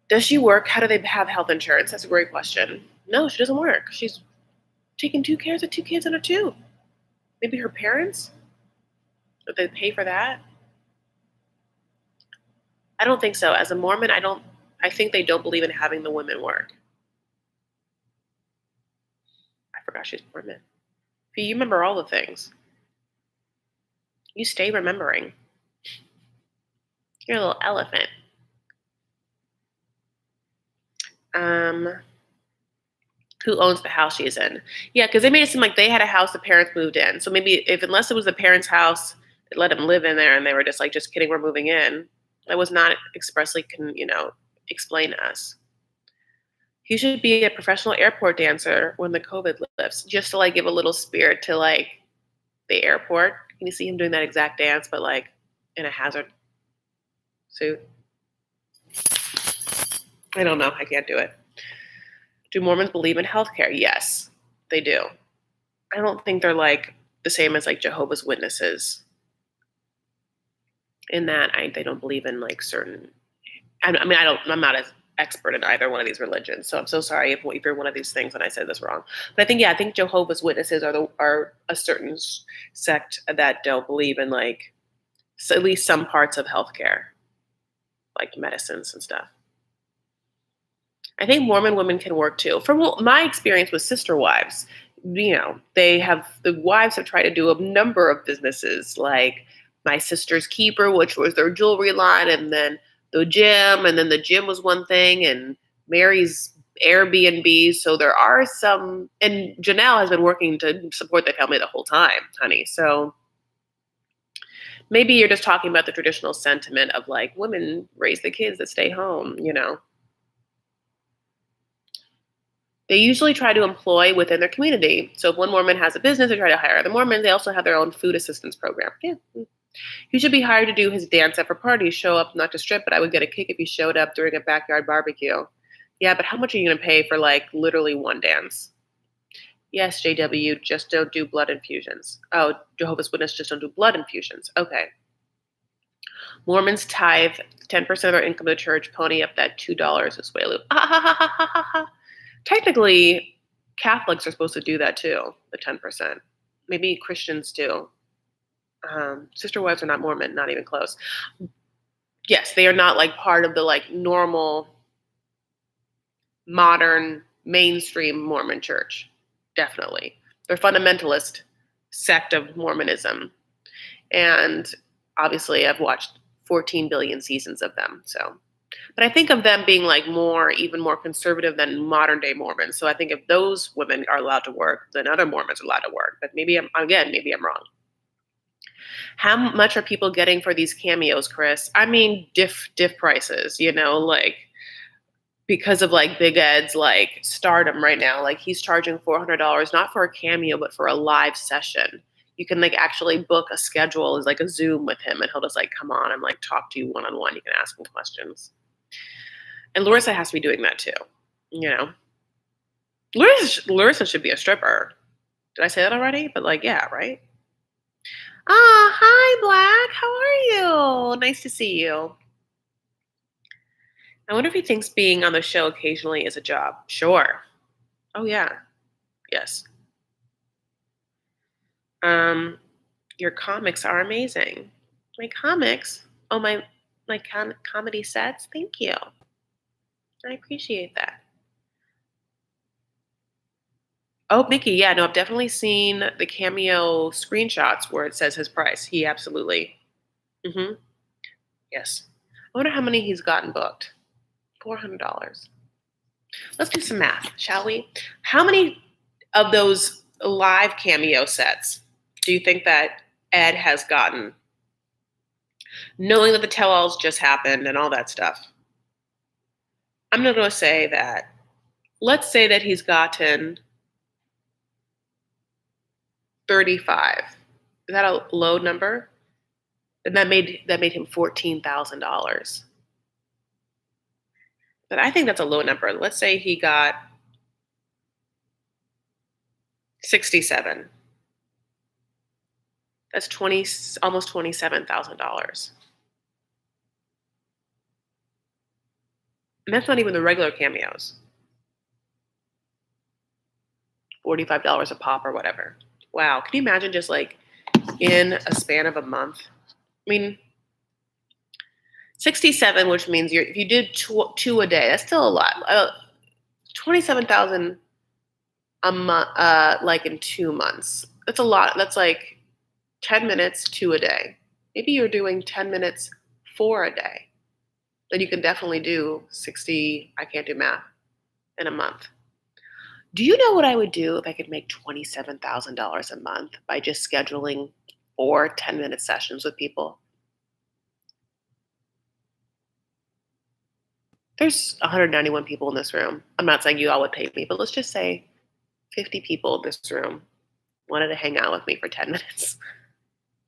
Does she work? How do they have health insurance? That's a great question. No, she doesn't work. She's taking 2 cares of 2 kids under 2. Maybe her parents? Would they pay for that? I don't think so. As a Mormon, I think they don't believe in having the women work. I forgot she's Mormon. You remember all the things. You stay remembering. You're a little elephant. Who owns the house she's in? Yeah, because they made it seem like they had a house the parents moved in. So maybe unless it was the parents' house, they let them live in there and they were just just kidding, we're moving in. That was not expressly, explained to us. He should be a professional airport dancer when the COVID lifts, just to give a little spirit to the airport. Can you see him doing that exact dance, but in a hazard suit? I don't know. I can't do it. Do Mormons believe in healthcare? Yes, they do. I don't think they're the same as Jehovah's Witnesses. In that they don't believe in certain. I'm not as expert in either one of these religions. So I'm so sorry if you're one of these things and I said this wrong. But I think Jehovah's Witnesses are a certain sect that don't believe in like at least some parts of healthcare, like medicines and stuff. I think Mormon women can work too. From my experience with sister wives, the wives have tried to do a number of businesses, like my sister's keeper, which was their jewelry line, and then the gym, and then the gym was one thing, and Mary's Airbnb. So there are some, and Janelle has been working to support the family the whole time, honey. So maybe you're just talking about the traditional sentiment of like women raise the kids that stay home, They usually try to employ within their community. So if one Mormon has a business, they try to hire other Mormons. They also have their own food assistance program. Yeah. He should be hired to do his dance after parties, show up not to strip, but I would get a kick if he showed up during a backyard barbecue. Yeah, but how much are you going to pay for like literally one dance? Yes, JW, just don't do blood infusions. Oh, Jehovah's Witnesses just don't do blood infusions. Okay. Mormons tithe 10% of their income to the church, pony up that $2 Asuelu. Technically, Catholics are supposed to do that too, the 10%. Maybe Christians do. Sister wives are not Mormon, not even close. Yes, they are not like part of the like normal, modern, mainstream Mormon church. Definitely. They're fundamentalist sect of Mormonism. And obviously I've watched 14 billion seasons of them. So, but I think of them being like even more conservative than modern day Mormons. So I think if those women are allowed to work, then other Mormons are allowed to work. But maybe I'm wrong. How much are people getting for these cameos, Chris? I mean, diff prices, like because of like Big Ed's like stardom right now. Like he's charging $400, not for a cameo, but for a live session. You can like actually book a schedule as like a Zoom with him, and he'll just like come on and like talk to you one-on-one. You can ask him questions. And Larissa has to be doing that too, Larissa should be a stripper. Did I say that already? But like, yeah, right? Hi, Black. How are you? Nice to see you. I wonder if he thinks being on the show occasionally is a job. Sure. Oh, yeah. Yes. Your comics are amazing. My comics? Oh, my comedy sets? Thank you. I appreciate that. Oh, Mickey, yeah, no, I've definitely seen the cameo screenshots where it says his price. He absolutely. Mm-hmm. Yes. I wonder how many he's gotten booked. $400. Let's do some math, shall we? How many of those live cameo sets do you think that Ed has gotten? Knowing that the tell-alls just happened and all that stuff. I'm going to say that, let's say that he's gotten 35. Is that a low number? And that made him $14,000. But I think that's a low number. Let's say he got 67. That's almost $27,000. And that's not even the regular cameos. $45 a pop or whatever. Wow. Can you imagine just like in a span of a month? I mean, 67, which means if you did two a day, that's still a lot. 27,000 a month, like in 2 months. That's a lot. That's like 10 minutes, 2 a day. Maybe you're doing 10 minutes, 4 a day. Then you can definitely do 60, I can't do math, in a month. Do you know what I would do if I could make $27,000 a month by just scheduling 4 10-minute sessions with people? There's 191 people in this room. I'm not saying you all would pay me, but let's just say 50 people in this room wanted to hang out with me for 10 minutes.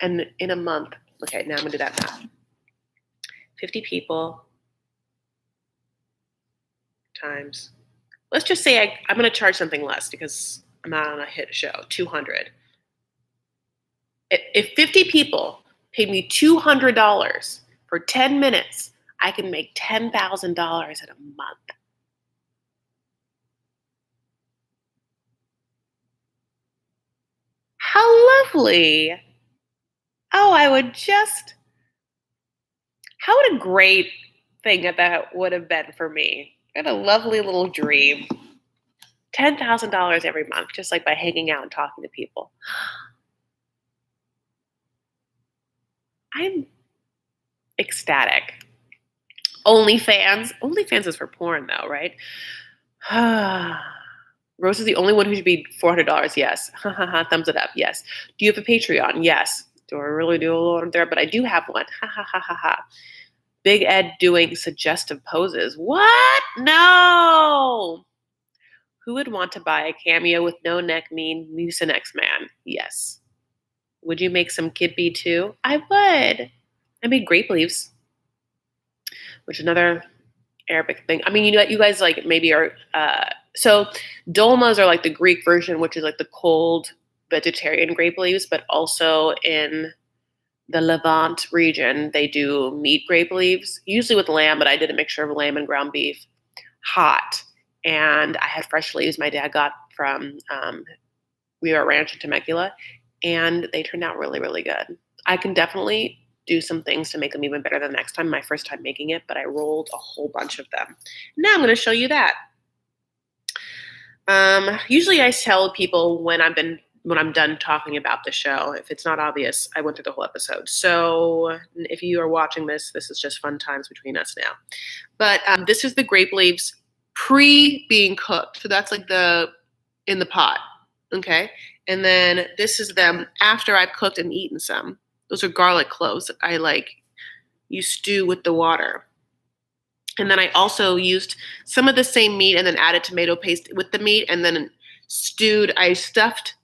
And in a month, okay, now I'm going to do that math. 50 people times, let's just say I'm going to charge something less because I'm not on a hit show, 200. If 50 people paid me $200 for 10 minutes, I can make $10,000 in a month. How lovely. Oh, how what a great thing that would have been for me. What a lovely little dream. $10,000 every month, just like by hanging out and talking to people. I'm ecstatic. OnlyFans. OnlyFans is for porn, though, right? Rose is the only one who should be $400. Yes. Thumbs it up. Yes. Do you have a Patreon? Yes. Do I really do a lot there? But I do have one. Ha ha ha ha ha. Big Ed doing suggestive poses. What? No. Who would want to buy a cameo with no neck mean Mucinex man? Yes. Would you make some kid bee too? I would. I made grape leaves, which is another Arabic thing. I mean, you guys like maybe are so dolmas are like the Greek version, which is like the cold vegetarian grape leaves, but also in the Levant region, they do meat grape leaves, usually with lamb, but I did a mixture of lamb and ground beef, hot. And I had fresh leaves my dad got from we were at Ranch in Temecula, and they turned out really, really good. I can definitely do some things to make them even better the next time, my first time making it, but I rolled a whole bunch of them. Now I'm going to show you that. Usually I tell people when I'm done talking about the show. If it's not obvious, I went through the whole episode. So if you are watching this, this is just fun times between us now. But this is the grape leaves pre being cooked. So that's like in the pot. Okay. And then this is them after I've cooked and eaten some. Those are garlic cloves that you stew with the water. And then I also used some of the same meat and then added tomato paste with the meat and then I stuffed,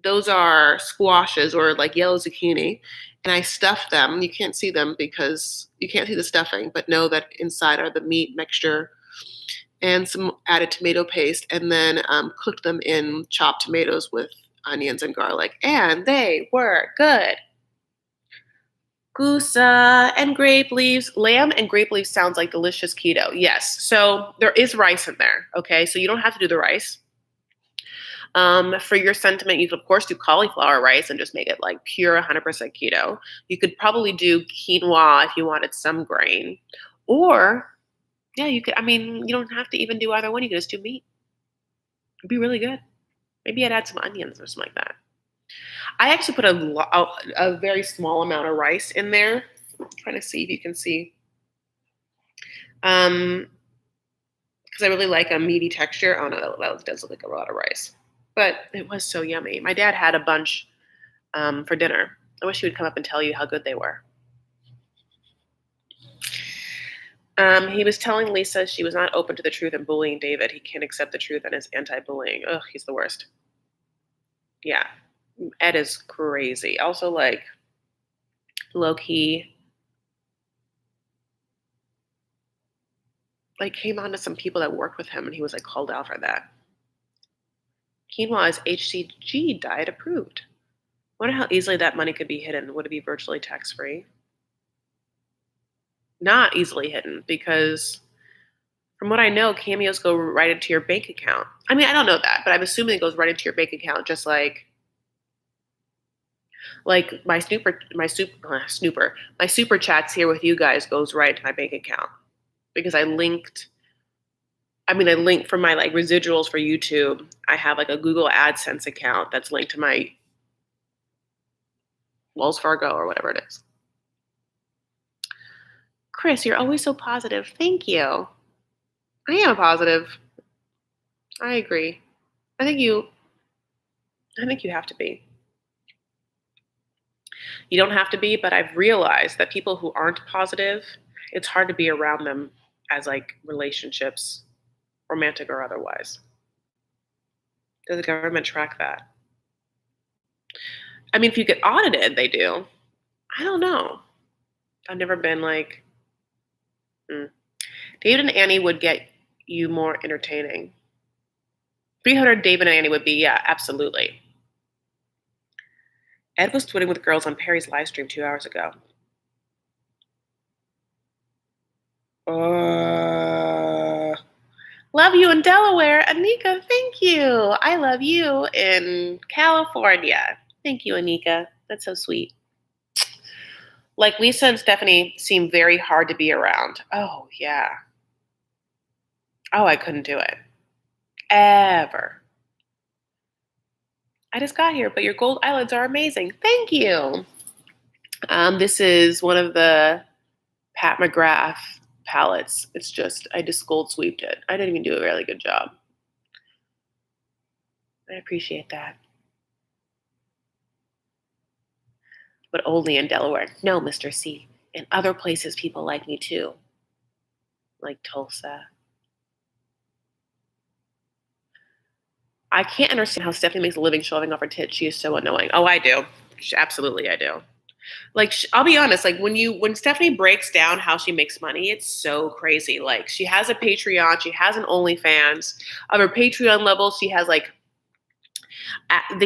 those are squashes or like yellow zucchini, and I stuffed them. You can't see them because you can't see the stuffing, but know that inside are the meat mixture and some added tomato paste, and then cooked them in chopped tomatoes with onions and garlic, and they were good. Goose and grape leaves. Lamb and grape leaves sounds like delicious keto. Yes. So there is rice in there. Okay. So you don't have to do the rice. For your sentiment, you could, of course, do cauliflower rice and just make it like pure 100% keto. You could probably do quinoa if you wanted some grain. Or, yeah, you could. I mean, you don't have to even do either one. You could just do meat. It'd be really good. Maybe I'd add some onions or something like that. I actually put a very small amount of rice in there. I'm trying to see if you can see. Because I really like a meaty texture. Oh no, that does look like a lot of rice. But it was so yummy. My dad had a bunch for dinner. I wish he would come up and tell you how good they were. He was telling Lisa she was not open to the truth and bullying David. He can't accept the truth and is anti-bullying. Ugh, he's the worst. Yeah. Ed is crazy. Also, like, low-key, like, came on to some people that worked with him, and he was, like, called out for that. Quinoa is HCG diet approved. Wonder how easily that money could be hidden. Would it be virtually tax-free? Not easily hidden, because from what I know, cameos go right into your bank account. I mean, I don't know that, but I'm assuming it goes right into your bank account, just like my super chats here with you guys goes right to my bank account because I linked from my like residuals for YouTube. I have like a Google AdSense account that's linked to my Wells Fargo or whatever it is. Chris, you're always so positive. Thank you. I am positive. I agree. I think you have to be. You don't have to be, but I've realized that people who aren't positive, it's hard to be around them as like relationships, romantic or otherwise. Does the government track that? I mean, if you get audited, they do. I don't know. I've never been like, David and Annie would get you more entertaining. 300 David and Annie would be, yeah, absolutely. Ed was tweeting with girls on Perry's live stream 2 hours ago. Love you in Delaware. Anika, thank you. I love you in California. Thank you, Anika. That's so sweet. Like, Lisa and Stephanie seem very hard to be around. Oh, yeah. Oh, I couldn't do it. Ever. I just got here, but your gold eyelids are amazing. Thank you. This is one of the Pat McGrath palettes. It's just, I just gold sweeped it. I didn't even do a really good job. I appreciate that. But only in Delaware. No, Mr. C. In other places, people like me too. Like Tulsa. I can't understand how Stephanie makes a living showing off her tits. She is so annoying. Oh, I do. Absolutely, I do. Like, I'll be honest, like when Stephanie breaks down how she makes money, it's so crazy. Like, she has a Patreon, she has an OnlyFans. On her Patreon level, she has like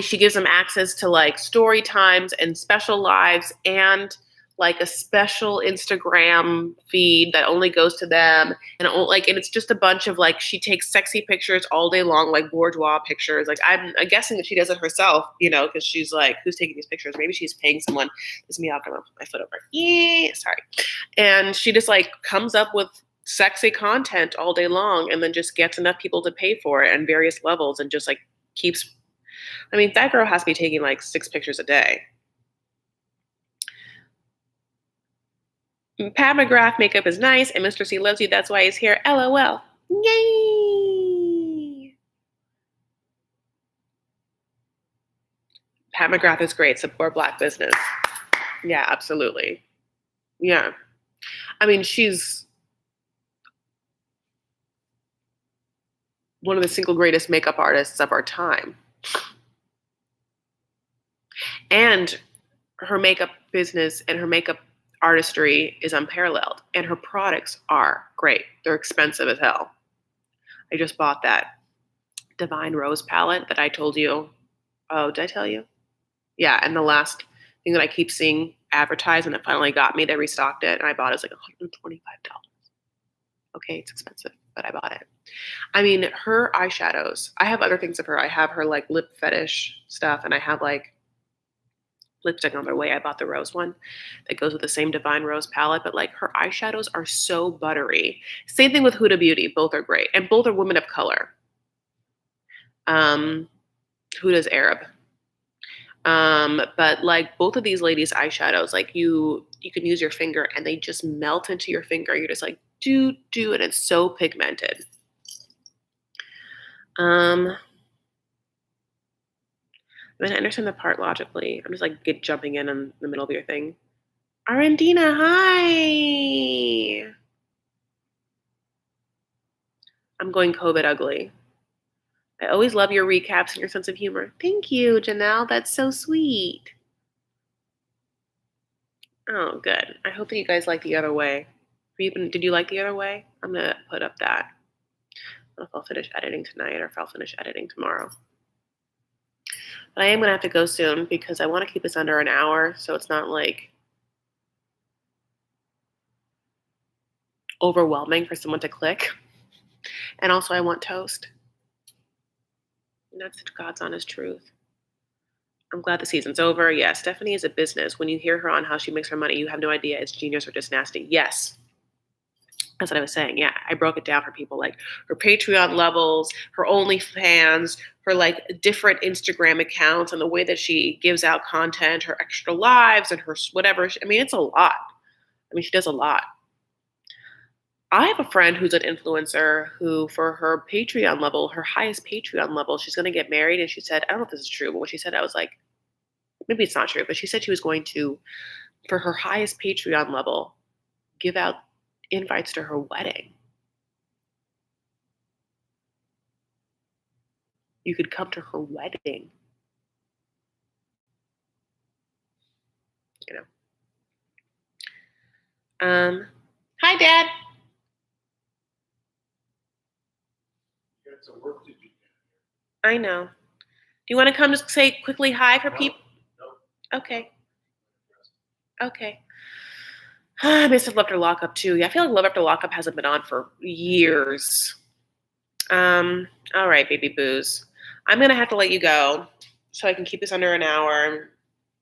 she gives them access to like story times and special lives and like a special Instagram feed that only goes to them, and it's just a bunch of like, she takes sexy pictures all day long, like bourgeois pictures. Like, I'm guessing that she does it herself, because she's like, who's taking these pictures? Maybe she's paying someone. This is me. I'm gonna put my foot over. Yeah, sorry. And she just like comes up with sexy content all day long, and then just gets enough people to pay for it on various levels, and just like keeps. I mean, that girl has to be taking like 6 pictures a day. Pat McGrath makeup is nice, and Mr. C loves you. That's why he's here. LOL. Yay! Pat McGrath is great. Support Black business. Yeah, absolutely. Yeah. I mean, she's one of the single greatest makeup artists of our time. And her makeup business and her makeup artistry is unparalleled. And her products are great. They're expensive as hell. I just bought that Divine Rose palette that I told you. Oh, did I tell you? Yeah, and the last thing that I keep seeing advertised and it finally got me, they restocked it, and I bought it. It was like $125. Okay, it's expensive, but I bought it. I mean, her eyeshadows, I have other things of her. I have her like lip fetish stuff, and I have like lipstick on their way. I bought the rose one that goes with the same Divine Rose palette, but like her eyeshadows are so buttery. Same thing with Huda Beauty. Both are great, and both are women of color. Huda's Arab. But like both of these ladies' eyeshadows, like you can use your finger and they just melt into your finger. You're just like, do, and it's so pigmented. I mean, I understand the part logically. I'm just like jumping in the middle of your thing. Arendina, hi. I'm going COVID ugly. I always love your recaps and your sense of humor. Thank you, Janelle. That's so sweet. Oh, good. I hope that you guys like The Other Way. Did you like The Other Way? I'm going to put up that. I don't know if I'll finish editing tonight or if I'll finish editing tomorrow. But I am going to have to go soon because I want to keep this under an hour so it's not like overwhelming for someone to click. And also I want toast. And that's God's honest truth. I'm glad the season's over. Yeah, Stephanie is a business. When you hear her on how she makes her money, you have no idea it's genius or just nasty. Yes. That's what I was saying. Yeah, I broke it down for people, like her Patreon levels, her OnlyFans, her like different Instagram accounts, and the way that she gives out content, her extra lives, and her whatever. I mean, it's a lot. I mean, she does a lot. I have a friend who's an influencer who, for her Patreon level, her highest Patreon level, she's going to get married. And she said, I don't know if this is true, but when she said, I was like, maybe it's not true, but she said she was going to, for her highest Patreon level, give out invites to her wedding. You could come to her wedding. Hi, Dad. I know. Do you want to come just say quickly hi for people? Okay. Okay. I miss Love After Lockup too. Yeah, I feel like Love After Lockup hasn't been on for years. All right, baby boos. I'm gonna have to let you go so I can keep this under an hour.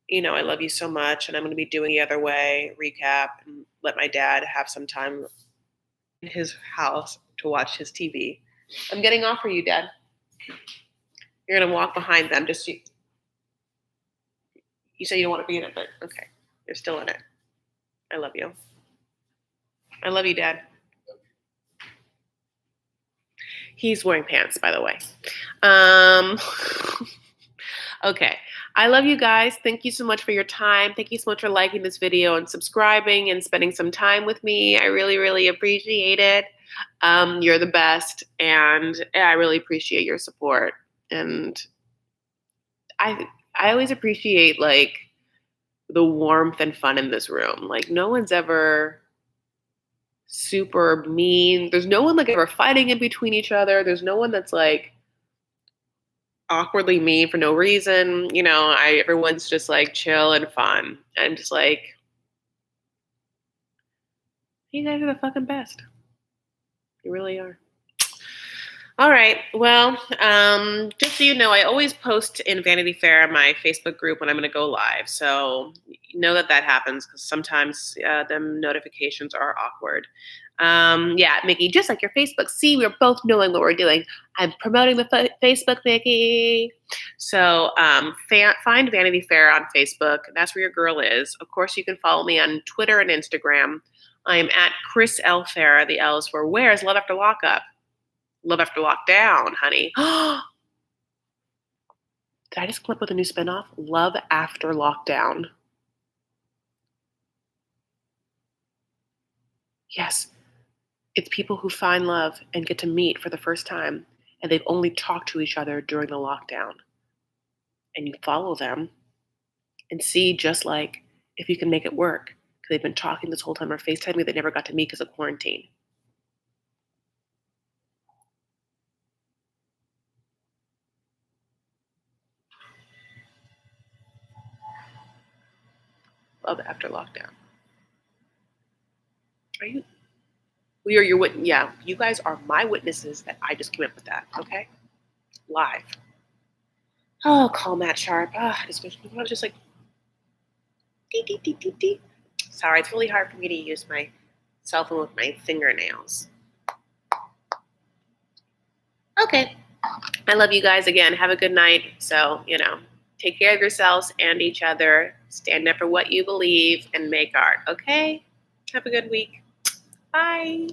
You know, I love you so much, and I'm gonna be doing the other way recap and let my dad have some time in his house to watch his TV. I'm getting off for you, Dad. You're gonna walk behind them. Just you say you don't want to be in it, but okay, you're still in it. I love you. I love you, Dad. He's wearing pants, by the way. Um, okay. I love you guys. Thank you so much for your time. Thank you so much for liking this video and subscribing and spending some time with me. I really, really appreciate it. You're the best, and I really appreciate your support. And I always appreciate like the warmth and fun in this room. Like no one's ever super mean. There's no one like ever fighting in between each other. There's no one that's like awkwardly mean for no reason. You know, everyone's just like chill and fun. And just like, you guys are the fucking best. You really are. All right. Well, just so you know, I always post in Vanity Fair on my Facebook group when I'm going to go live. So know that happens because sometimes them notifications are awkward. Yeah, Mickey, just like your Facebook. See, we're both knowing what we're doing. I'm promoting the Facebook, Mickey. So find Vanity Fair on Facebook. That's where your girl is. Of course, you can follow me on Twitter and Instagram. I am at Chris L. Farah. The L is for Where's Love After Lockup? Love After Lockdown, honey. Did I just come up with a new spinoff? Love After Lockdown. Yes. It's people who find love and get to meet for the first time, and they've only talked to each other during the lockdown. And you follow them and see just like if you can make it work. Because they've been talking this whole time or FaceTiming, they never got to meet because of quarantine. Love After Lockdown. Are you? We are your witness. Yeah, you guys are my witnesses that I just came up with that. Okay, live. Oh, call Matt Sharp. I was just like, dee, dee, dee, dee, dee. Sorry, it's really hard for me to use my cell phone with my fingernails. Okay, I love you guys again. Have a good night. So, you know, take care of yourselves and each other. Stand up for what you believe and make art. Okay, have a good week. Bye.